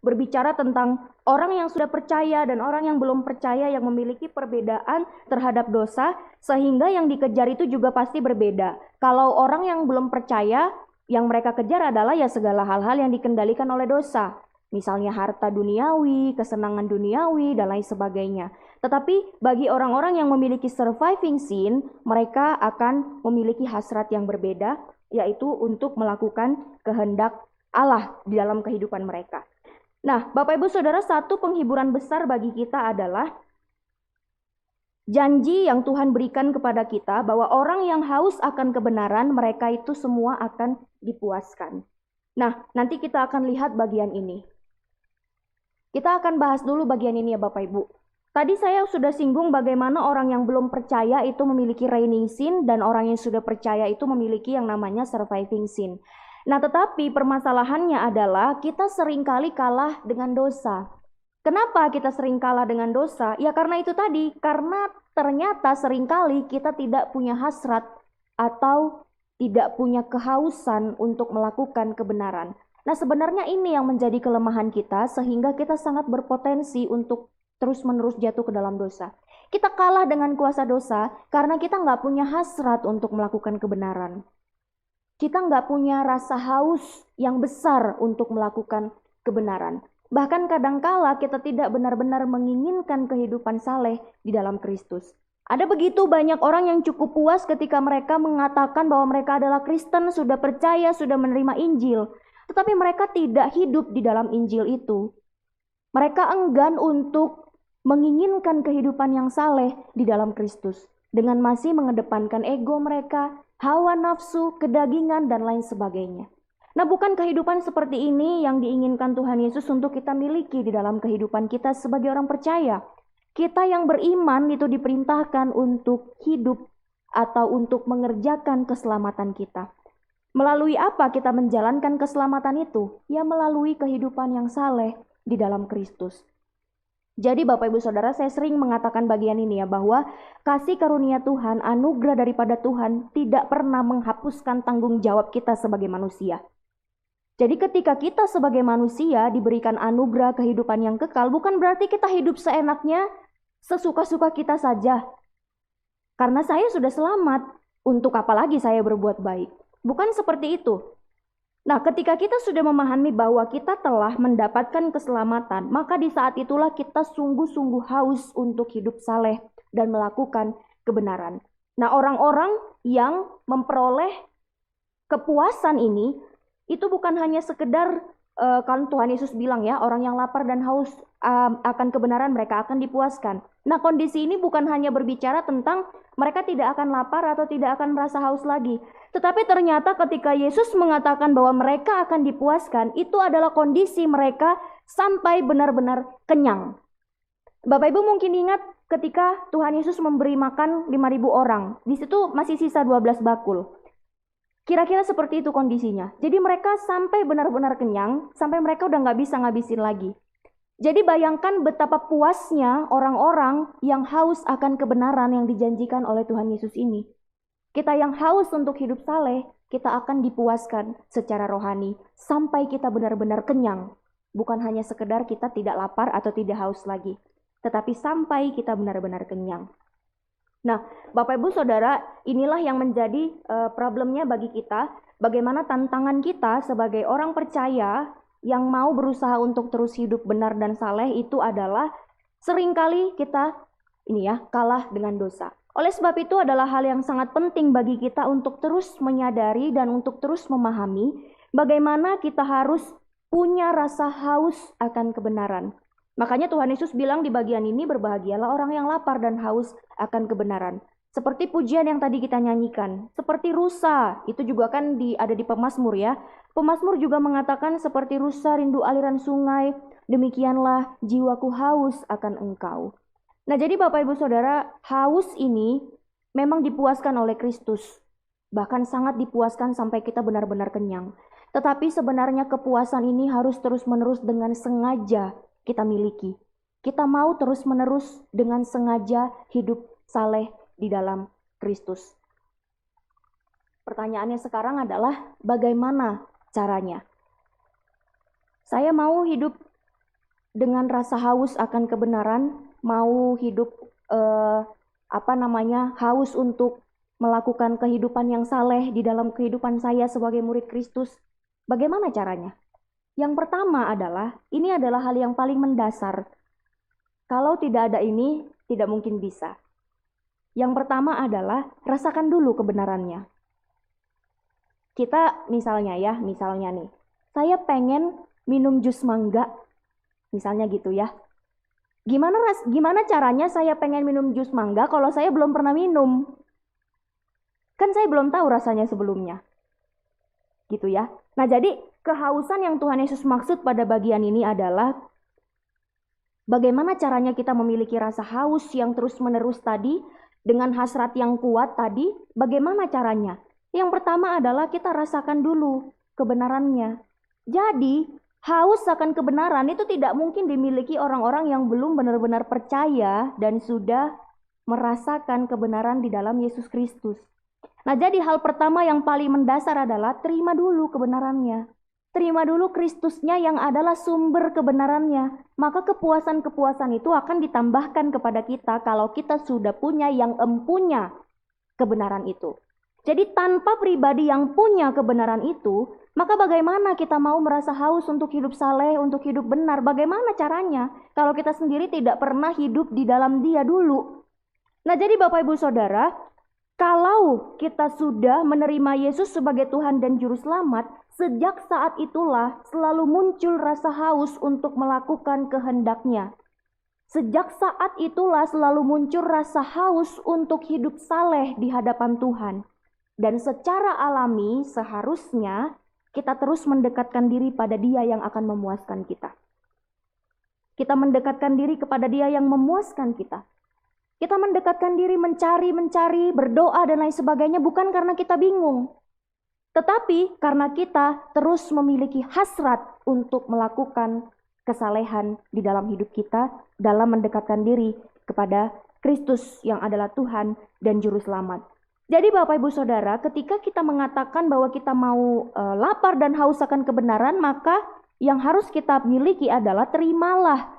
berbicara tentang orang yang sudah percaya dan orang yang belum percaya yang memiliki perbedaan terhadap dosa, sehingga yang dikejar itu juga pasti berbeda. Kalau orang yang belum percaya, yang mereka kejar adalah ya segala hal-hal yang dikendalikan oleh dosa. Misalnya harta duniawi, kesenangan duniawi, dan lain sebagainya. Tetapi bagi orang-orang yang memiliki surviving sin, mereka akan memiliki hasrat yang berbeda, yaitu untuk melakukan kehendak Allah di dalam kehidupan mereka. Nah, Bapak Ibu Saudara, satu penghiburan besar bagi kita adalah janji yang Tuhan berikan kepada kita bahwa orang yang haus akan kebenaran, mereka itu semua akan dipuaskan. Nah, nanti kita akan lihat bagian ini. Kita akan bahas dulu bagian ini ya Bapak Ibu. Tadi saya sudah singgung bagaimana orang yang belum percaya itu memiliki reigning sin dan orang yang sudah percaya itu memiliki yang namanya surviving sin. Nah, tetapi permasalahannya adalah kita seringkali kalah dengan dosa. Kenapa kita sering kalah dengan dosa? Ya karena itu tadi, karena ternyata seringkali kita tidak punya hasrat atau tidak punya kehausan untuk melakukan kebenaran. Nah, sebenarnya ini yang menjadi kelemahan kita sehingga kita sangat berpotensi untuk terus-menerus jatuh ke dalam dosa. Kita kalah dengan kuasa dosa karena kita nggak punya hasrat untuk melakukan kebenaran. Kita nggak punya rasa haus yang besar untuk melakukan kebenaran. Bahkan kadangkala kita tidak benar-benar menginginkan kehidupan saleh di dalam Kristus. Ada begitu banyak orang yang cukup puas ketika mereka mengatakan bahwa mereka adalah Kristen, sudah percaya, sudah menerima Injil. Tetapi mereka tidak hidup di dalam Injil itu. Mereka enggan untuk menginginkan kehidupan yang saleh di dalam Kristus. Dengan masih mengedepankan ego mereka, hawa nafsu, kedagingan, dan lain sebagainya. Nah, bukan kehidupan seperti ini yang diinginkan Tuhan Yesus untuk kita miliki di dalam kehidupan kita sebagai orang percaya. Kita yang beriman itu diperintahkan untuk hidup atau untuk mengerjakan keselamatan kita. Melalui apa kita menjalankan keselamatan itu? Ya melalui kehidupan yang saleh di dalam Kristus. Jadi Bapak Ibu Saudara, saya sering mengatakan bagian ini ya, bahwa kasih karunia Tuhan, anugerah daripada Tuhan tidak pernah menghapuskan tanggung jawab kita sebagai manusia. Jadi ketika kita sebagai manusia diberikan anugerah kehidupan yang kekal, bukan berarti kita hidup seenaknya, sesuka-suka kita saja. Karena saya sudah selamat, untuk apa lagi saya berbuat baik? Bukan seperti itu. Nah, ketika kita sudah memahami bahwa kita telah mendapatkan keselamatan, maka di saat itulah kita sungguh-sungguh haus untuk hidup saleh dan melakukan kebenaran. Nah, orang-orang yang memperoleh kepuasan ini, itu bukan hanya sekedar, kalau Tuhan Yesus bilang ya, orang yang lapar dan haus akan kebenaran mereka akan dipuaskan. Nah, kondisi ini bukan hanya berbicara tentang mereka tidak akan lapar atau tidak akan merasa haus lagi. Tetapi ternyata ketika Yesus mengatakan bahwa mereka akan dipuaskan, itu adalah kondisi mereka sampai benar-benar kenyang. Bapak Ibu mungkin ingat ketika Tuhan Yesus memberi makan 5.000 orang. Di situ masih sisa 12 bakul. Kira-kira seperti itu kondisinya. Jadi mereka sampai benar-benar kenyang, sampai mereka udah nggak bisa ngabisin lagi. Jadi bayangkan betapa puasnya orang-orang yang haus akan kebenaran yang dijanjikan oleh Tuhan Yesus ini. Kita yang haus untuk hidup saleh, kita akan dipuaskan secara rohani sampai kita benar-benar kenyang. Bukan hanya sekedar kita tidak lapar atau tidak haus lagi, tetapi sampai kita benar-benar kenyang. Nah, Bapak Ibu Saudara, inilah yang menjadi problemnya bagi kita. Bagaimana tantangan kita sebagai orang percaya yang mau berusaha untuk terus hidup benar dan saleh itu adalah seringkali kita kalah dengan dosa. Oleh sebab itu adalah hal yang sangat penting bagi kita untuk terus menyadari dan untuk terus memahami bagaimana kita harus punya rasa haus akan kebenaran. Makanya Tuhan Yesus bilang di bagian ini, berbahagialah orang yang lapar dan haus akan kebenaran. Seperti pujian yang tadi kita nyanyikan, seperti rusa, itu juga kan ada di Pemazmur ya. Pemazmur juga mengatakan seperti rusa rindu aliran sungai, demikianlah jiwaku haus akan Engkau. Nah, jadi Bapak Ibu Saudara, haus ini memang dipuaskan oleh Kristus. Bahkan sangat dipuaskan sampai kita benar-benar kenyang. Tetapi sebenarnya kepuasan ini harus terus-menerus dengan sengaja kita miliki. Kita mau terus-menerus dengan sengaja hidup saleh di dalam Kristus. Pertanyaannya sekarang adalah bagaimana caranya? Saya mau hidup dengan rasa haus akan kebenaran, mau hidup haus untuk melakukan kehidupan yang saleh di dalam kehidupan saya sebagai murid Kristus. Bagaimana caranya? Yang pertama adalah, ini adalah hal yang paling mendasar. Kalau tidak ada ini, tidak mungkin bisa. Yang pertama adalah rasakan dulu kebenarannya. Kita misalnya nih, saya pengen minum jus mangga, misalnya gitu ya. Gimana caranya saya pengen minum jus mangga kalau saya belum pernah minum? Kan saya belum tahu rasanya sebelumnya. Gitu ya. Nah, jadi kehausan yang Tuhan Yesus maksud pada bagian ini adalah bagaimana caranya kita memiliki rasa haus yang terus-menerus tadi dengan hasrat yang kuat tadi, bagaimana caranya? Yang pertama adalah kita rasakan dulu kebenarannya. Jadi, haus akan kebenaran itu tidak mungkin dimiliki orang-orang yang belum benar-benar percaya dan sudah merasakan kebenaran di dalam Yesus Kristus. Nah, jadi hal pertama yang paling mendasar adalah terima dulu kebenarannya. Terima dulu Kristusnya yang adalah sumber kebenarannya. Maka kepuasan-kepuasan itu akan ditambahkan kepada kita kalau kita sudah punya yang empunya kebenaran itu. Jadi tanpa pribadi yang punya kebenaran itu, maka bagaimana kita mau merasa haus untuk hidup saleh, untuk hidup benar? Bagaimana caranya kalau kita sendiri tidak pernah hidup di dalam Dia dulu? Nah, jadi Bapak Ibu Saudara, kalau kita sudah menerima Yesus sebagai Tuhan dan Juru Selamat, sejak saat itulah selalu muncul rasa haus untuk melakukan kehendak-Nya. Sejak saat itulah selalu muncul rasa haus untuk hidup saleh di hadapan Tuhan. Dan secara alami seharusnya kita terus mendekatkan diri pada Dia yang akan memuaskan kita. Kita mendekatkan diri kepada Dia yang memuaskan kita. Kita mendekatkan diri mencari, berdoa dan lain sebagainya bukan karena kita bingung. Tetapi karena kita terus memiliki hasrat untuk melakukan kesalehan di dalam hidup kita dalam mendekatkan diri kepada Kristus yang adalah Tuhan dan Juru Selamat. Jadi Bapak Ibu Saudara, ketika kita mengatakan bahwa kita mau lapar dan haus akan kebenaran, maka yang harus kita miliki adalah terimalah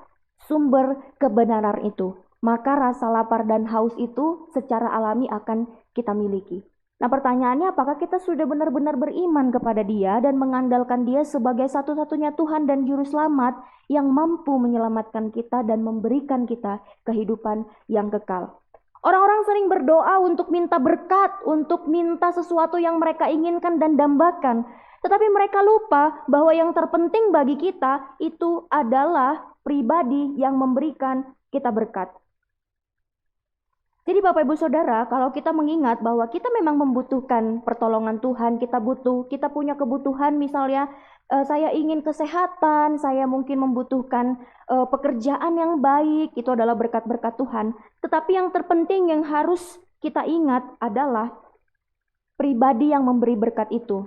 sumber kebenaran itu. Maka rasa lapar dan haus itu secara alami akan kita miliki. Nah pertanyaannya, apakah kita sudah benar-benar beriman kepada Dia dan mengandalkan Dia sebagai satu-satunya Tuhan dan Juru Selamat yang mampu menyelamatkan kita dan memberikan kita kehidupan yang kekal. Orang-orang sering berdoa untuk minta berkat, untuk minta sesuatu yang mereka inginkan dan dambakan. Tetapi mereka lupa bahwa yang terpenting bagi kita itu adalah pribadi yang memberikan kita berkat. Jadi Bapak Ibu Saudara, kalau kita mengingat bahwa kita memang membutuhkan pertolongan Tuhan, kita punya kebutuhan, misalnya saya ingin kesehatan, saya mungkin membutuhkan pekerjaan yang baik, itu adalah berkat-berkat Tuhan. Tetapi yang terpenting yang harus kita ingat adalah pribadi yang memberi berkat itu.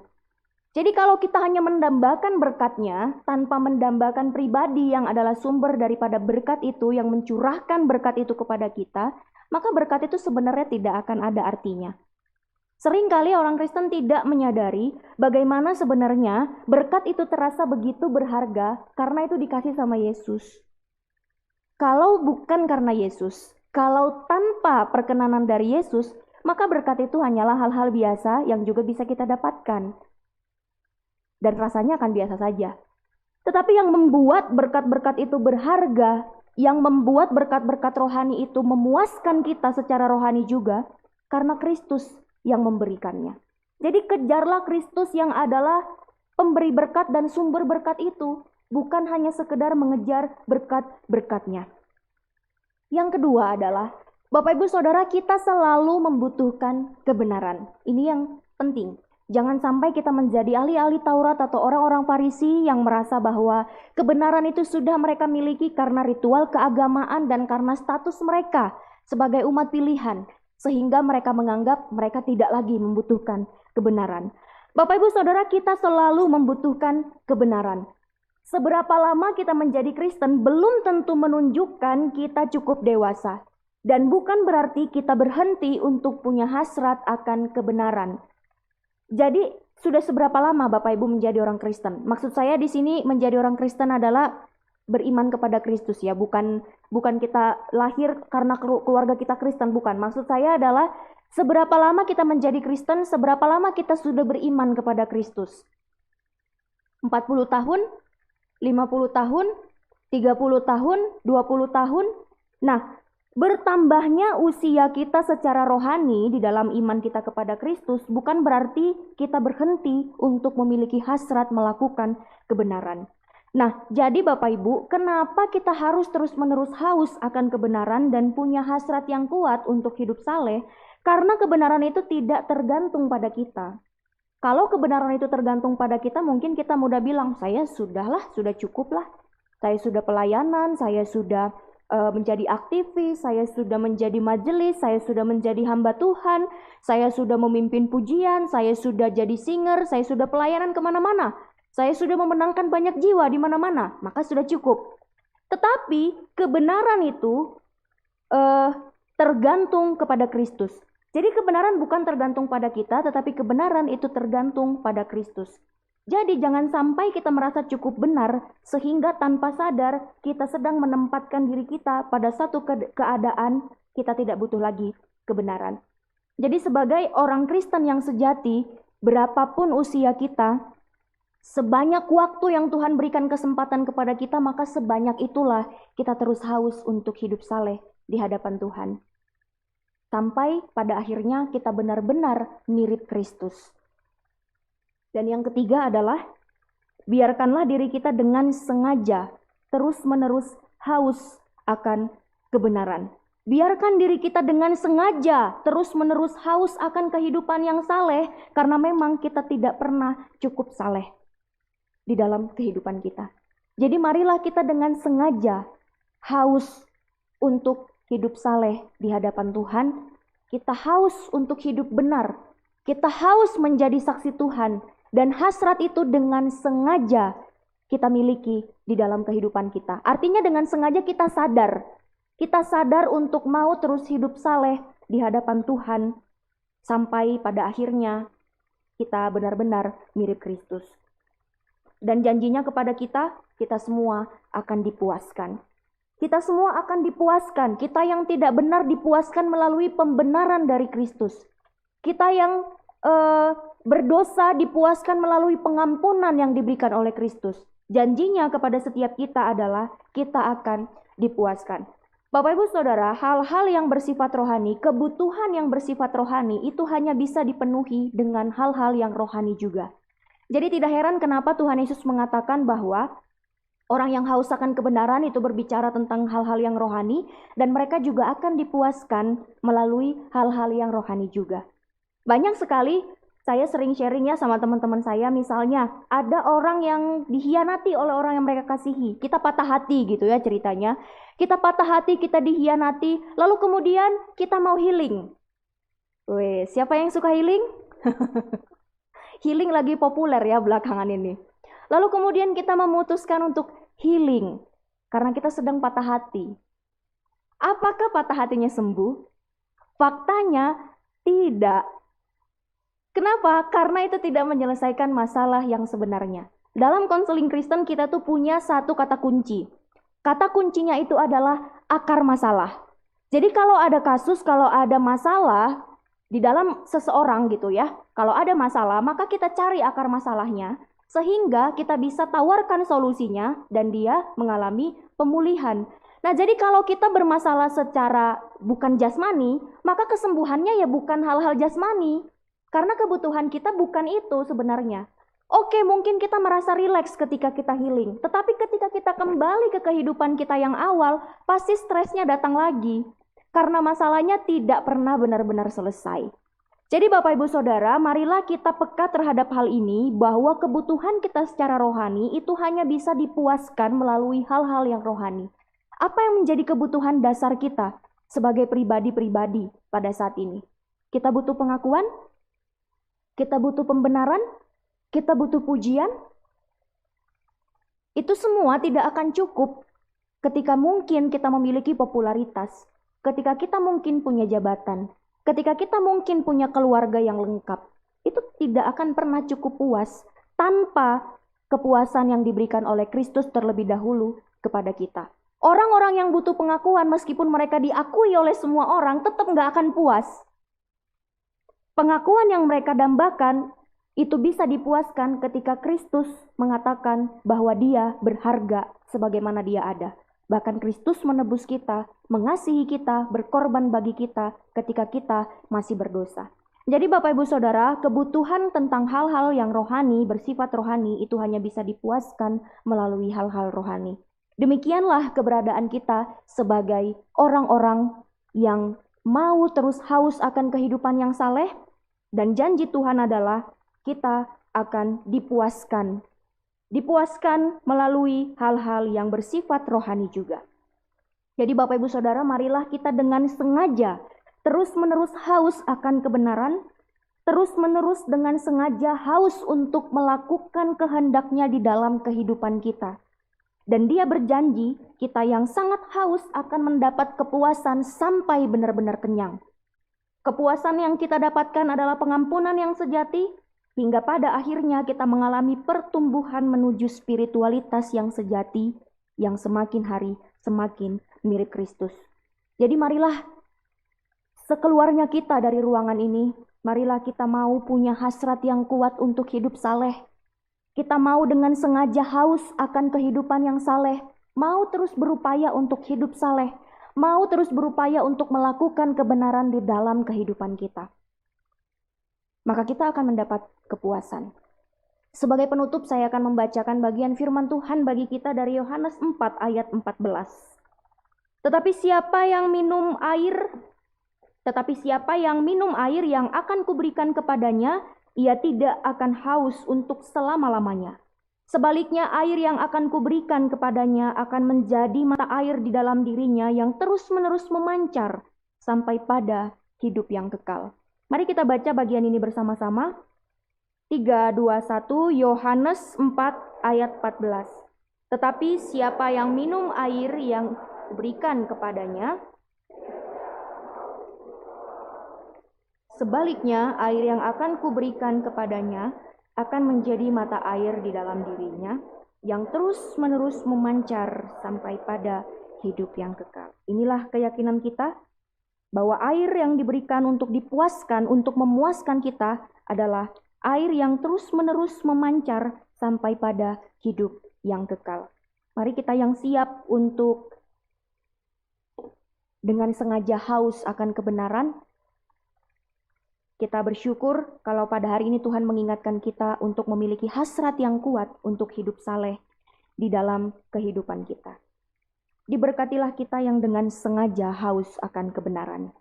Jadi kalau kita hanya mendambakan berkatnya tanpa mendambakan pribadi yang adalah sumber daripada berkat itu, yang mencurahkan berkat itu kepada kita, maka berkat itu sebenarnya tidak akan ada artinya. Seringkali orang Kristen tidak menyadari bagaimana sebenarnya berkat itu terasa begitu berharga karena itu dikasih sama Yesus. Kalau bukan karena Yesus, kalau tanpa perkenanan dari Yesus, maka berkat itu hanyalah hal-hal biasa yang juga bisa kita dapatkan. Dan rasanya akan biasa saja. Tetapi yang membuat berkat-berkat itu berharga, yang membuat berkat-berkat rohani itu memuaskan kita secara rohani juga, karena Kristus yang memberikannya. Jadi kejarlah Kristus yang adalah pemberi berkat dan sumber berkat itu, bukan hanya sekedar mengejar berkat-berkatnya. Yang kedua adalah, Bapak Ibu Saudara, kita selalu membutuhkan kebenaran. Ini yang penting. Jangan sampai kita menjadi ahli-ahli Taurat atau orang-orang Farisi yang merasa bahwa kebenaran itu sudah mereka miliki karena ritual keagamaan dan karena status mereka sebagai umat pilihan, sehingga mereka menganggap mereka tidak lagi membutuhkan kebenaran. Bapak Ibu Saudara, kita selalu membutuhkan kebenaran. Seberapa lama kita menjadi Kristen belum tentu menunjukkan kita cukup dewasa. Dan bukan berarti kita berhenti untuk punya hasrat akan kebenaran. Jadi sudah seberapa lama Bapak Ibu menjadi orang Kristen? Maksud saya di sini menjadi orang Kristen adalah beriman kepada Kristus ya, bukan kita lahir karena keluarga kita Kristen, bukan. Maksud saya adalah seberapa lama kita menjadi Kristen, seberapa lama kita sudah beriman kepada Kristus. 40 tahun, 50 tahun, 30 tahun, 20 tahun. Nah, bertambahnya usia kita secara rohani di dalam iman kita kepada Kristus bukan berarti kita berhenti untuk memiliki hasrat melakukan kebenaran. Nah, jadi Bapak Ibu, kenapa kita harus terus-menerus haus akan kebenaran dan punya hasrat yang kuat untuk hidup saleh? Karena kebenaran itu tidak tergantung pada kita. Kalau kebenaran itu tergantung pada kita, mungkin kita mudah bilang, saya sudah cukup lah. Saya sudah pelayanan, saya sudah menjadi aktivis, saya sudah menjadi majelis, saya sudah menjadi hamba Tuhan, saya sudah memimpin pujian, saya sudah jadi singer, saya sudah pelayanan kemana-mana, saya sudah memenangkan banyak jiwa di mana-mana, maka sudah cukup. Tetapi kebenaran itu tergantung kepada Kristus. Jadi kebenaran bukan tergantung pada kita, tetapi kebenaran itu tergantung pada Kristus. Jadi jangan sampai kita merasa cukup benar sehingga tanpa sadar kita sedang menempatkan diri kita pada satu keadaan kita tidak butuh lagi kebenaran. Jadi sebagai orang Kristen yang sejati, berapapun usia kita, sebanyak waktu yang Tuhan berikan kesempatan kepada kita, maka sebanyak itulah kita terus haus untuk hidup saleh di hadapan Tuhan. Sampai pada akhirnya kita benar-benar mirip Kristus. Dan yang ketiga adalah, biarkanlah diri kita dengan sengaja terus-menerus haus akan kebenaran. Biarkan diri kita dengan sengaja terus-menerus haus akan kehidupan yang saleh, karena memang kita tidak pernah cukup saleh di dalam kehidupan kita. Jadi marilah kita dengan sengaja haus untuk hidup saleh di hadapan Tuhan, kita haus untuk hidup benar, kita haus menjadi saksi Tuhan, dan hasrat itu dengan sengaja kita miliki di dalam kehidupan kita. Artinya dengan sengaja kita sadar untuk mau terus hidup saleh di hadapan Tuhan, sampai pada akhirnya kita benar-benar mirip Kristus. Dan janjinya kepada kita semua akan dipuaskan. Kita semua akan dipuaskan. Kita yang tidak benar dipuaskan melalui pembenaran dari Kristus. Kita yang berdosa dipuaskan melalui pengampunan yang diberikan oleh Kristus. Janjinya kepada setiap kita adalah kita akan dipuaskan. Bapak Ibu Saudara, hal-hal yang bersifat rohani, kebutuhan yang bersifat rohani itu hanya bisa dipenuhi dengan hal-hal yang rohani juga. Jadi tidak heran kenapa Tuhan Yesus mengatakan bahwa orang yang haus akan kebenaran itu berbicara tentang hal-hal yang rohani, dan mereka juga akan dipuaskan melalui hal-hal yang rohani juga. Banyak sekali saya sering sharing ya sama teman-teman saya, misalnya ada orang yang dihianati oleh orang yang mereka kasihi. Kita patah hati gitu ya ceritanya. Kita patah hati, kita dihianati, lalu kemudian kita mau healing. Weh, siapa yang suka healing? Healing lagi populer ya belakangan ini. Lalu kemudian kita memutuskan untuk healing karena kita sedang patah hati. Apakah patah hatinya sembuh? Faktanya tidak. Kenapa? Karena itu tidak menyelesaikan masalah yang sebenarnya. Dalam konseling Kristen kita tuh punya satu kata kunci. Kata kuncinya itu adalah akar masalah. Jadi kalau ada kasus, kalau ada masalah di dalam seseorang gitu ya, kalau ada masalah maka kita cari akar masalahnya sehingga kita bisa tawarkan solusinya dan dia mengalami pemulihan. Nah, jadi kalau kita bermasalah secara bukan jasmani, maka kesembuhannya ya bukan hal-hal jasmani. Karena kebutuhan kita bukan itu sebenarnya. Oke, mungkin kita merasa rileks ketika kita healing, tetapi ketika kita kembali ke kehidupan kita yang awal, pasti stresnya datang lagi. Karena masalahnya tidak pernah benar-benar selesai. Jadi Bapak Ibu Saudara, marilah kita peka terhadap hal ini, bahwa kebutuhan kita secara rohani itu hanya bisa dipuaskan melalui hal-hal yang rohani. Apa yang menjadi kebutuhan dasar kita sebagai pribadi-pribadi pada saat ini? Kita butuh pengakuan? Kita butuh pembenaran? Kita butuh pujian? Itu semua tidak akan cukup ketika mungkin kita memiliki popularitas, ketika kita mungkin punya jabatan, ketika kita mungkin punya keluarga yang lengkap. Itu tidak akan pernah cukup puas tanpa kepuasan yang diberikan oleh Kristus terlebih dahulu kepada kita. Orang-orang yang butuh pengakuan meskipun mereka diakui oleh semua orang tetap nggak akan puas. Pengakuan yang mereka dambakan itu bisa dipuaskan ketika Kristus mengatakan bahwa dia berharga sebagaimana dia ada. Bahkan Kristus menebus kita, mengasihi kita, berkorban bagi kita ketika kita masih berdosa. Jadi Bapak Ibu Saudara, kebutuhan tentang hal-hal yang rohani, bersifat rohani itu hanya bisa dipuaskan melalui hal-hal rohani. Demikianlah keberadaan kita sebagai orang-orang yang mau terus haus akan kehidupan yang saleh, dan janji Tuhan adalah kita akan dipuaskan. Dipuaskan melalui hal-hal yang bersifat rohani juga. Jadi Bapak Ibu Saudara, marilah kita dengan sengaja terus-menerus haus akan kebenaran, terus-menerus dengan sengaja haus untuk melakukan kehendaknya di dalam kehidupan kita. Dan dia berjanji, kita yang sangat haus akan mendapat kepuasan sampai benar-benar kenyang. Kepuasan yang kita dapatkan adalah pengampunan yang sejati, hingga pada akhirnya kita mengalami pertumbuhan menuju spiritualitas yang sejati, yang semakin hari semakin mirip Kristus. Jadi marilah sekeluarnya kita dari ruangan ini, marilah kita mau punya hasrat yang kuat untuk hidup saleh. Kita mau dengan sengaja haus akan kehidupan yang saleh, mau terus berupaya untuk hidup saleh, mau terus berupaya untuk melakukan kebenaran di dalam kehidupan kita. Maka kita akan mendapat kepuasan. Sebagai penutup saya akan membacakan bagian firman Tuhan bagi kita dari Yohanes 4 ayat 14. Tetapi siapa yang minum air yang akan kuberikan kepadanya, ia tidak akan haus untuk selama-lamanya. Sebaliknya, air yang akan kuberikan kepadanya akan menjadi mata air di dalam dirinya yang terus-menerus memancar sampai pada hidup yang kekal. Mari kita baca bagian ini bersama-sama. 3, 2, 1, Yohanes 4 ayat 14. Tetapi siapa yang minum air yang kuberikan kepadanya, sebaliknya air yang akan kuberikan kepadanya akan menjadi mata air di dalam dirinya yang terus-menerus memancar sampai pada hidup yang kekal. Inilah keyakinan kita bahwa air yang diberikan untuk dipuaskan, untuk memuaskan kita adalah air yang terus-menerus memancar sampai pada hidup yang kekal. Mari kita yang siap untuk dengan sengaja haus akan kebenaran, kita bersyukur kalau pada hari ini Tuhan mengingatkan kita untuk memiliki hasrat yang kuat untuk hidup saleh di dalam kehidupan kita. Diberkatilah kita yang dengan sengaja haus akan kebenaran.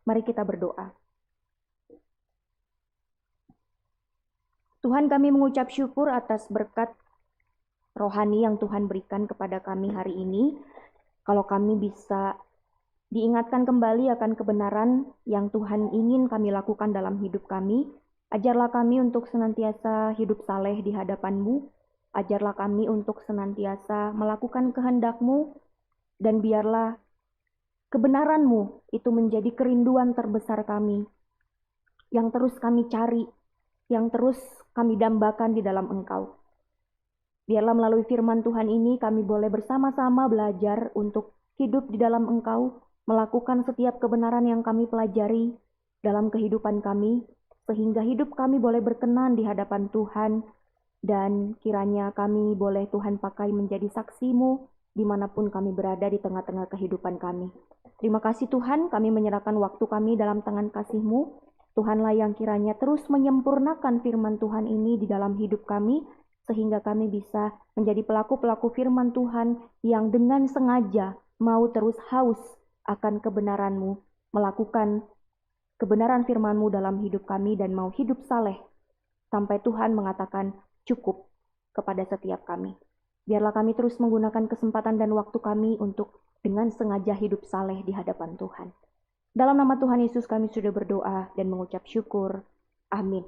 Mari kita berdoa. Tuhan, kami mengucap syukur atas berkat rohani yang Tuhan berikan kepada kami hari ini. Kalau kami bisa diingatkan kembali akan kebenaran yang Tuhan ingin kami lakukan dalam hidup kami. Ajarlah kami untuk senantiasa hidup saleh di hadapan-Mu. Ajarlah kami untuk senantiasa melakukan kehendak-Mu. Dan biarlah kebenaran-Mu itu menjadi kerinduan terbesar kami. Yang terus kami cari, yang terus kami dambakan di dalam Engkau. Biarlah melalui firman Tuhan ini kami boleh bersama-sama belajar untuk hidup di dalam Engkau, melakukan setiap kebenaran yang kami pelajari dalam kehidupan kami, sehingga hidup kami boleh berkenan di hadapan Tuhan, dan kiranya kami boleh Tuhan pakai menjadi saksi-Mu dimanapun kami berada di tengah-tengah kehidupan kami. Terima kasih Tuhan, kami menyerahkan waktu kami dalam tangan kasih-Mu. Tuhanlah yang kiranya terus menyempurnakan firman Tuhan ini di dalam hidup kami, sehingga kami bisa menjadi pelaku-pelaku firman Tuhan yang dengan sengaja mau terus haus akan kebenaran-Mu, melakukan kebenaran firman-Mu dalam hidup kami dan mau hidup saleh sampai Tuhan mengatakan cukup kepada setiap kami. Biarlah kami terus menggunakan kesempatan dan waktu kami untuk dengan sengaja hidup saleh di hadapan Tuhan. Dalam nama Tuhan Yesus kami sudah berdoa dan mengucap syukur. Amin.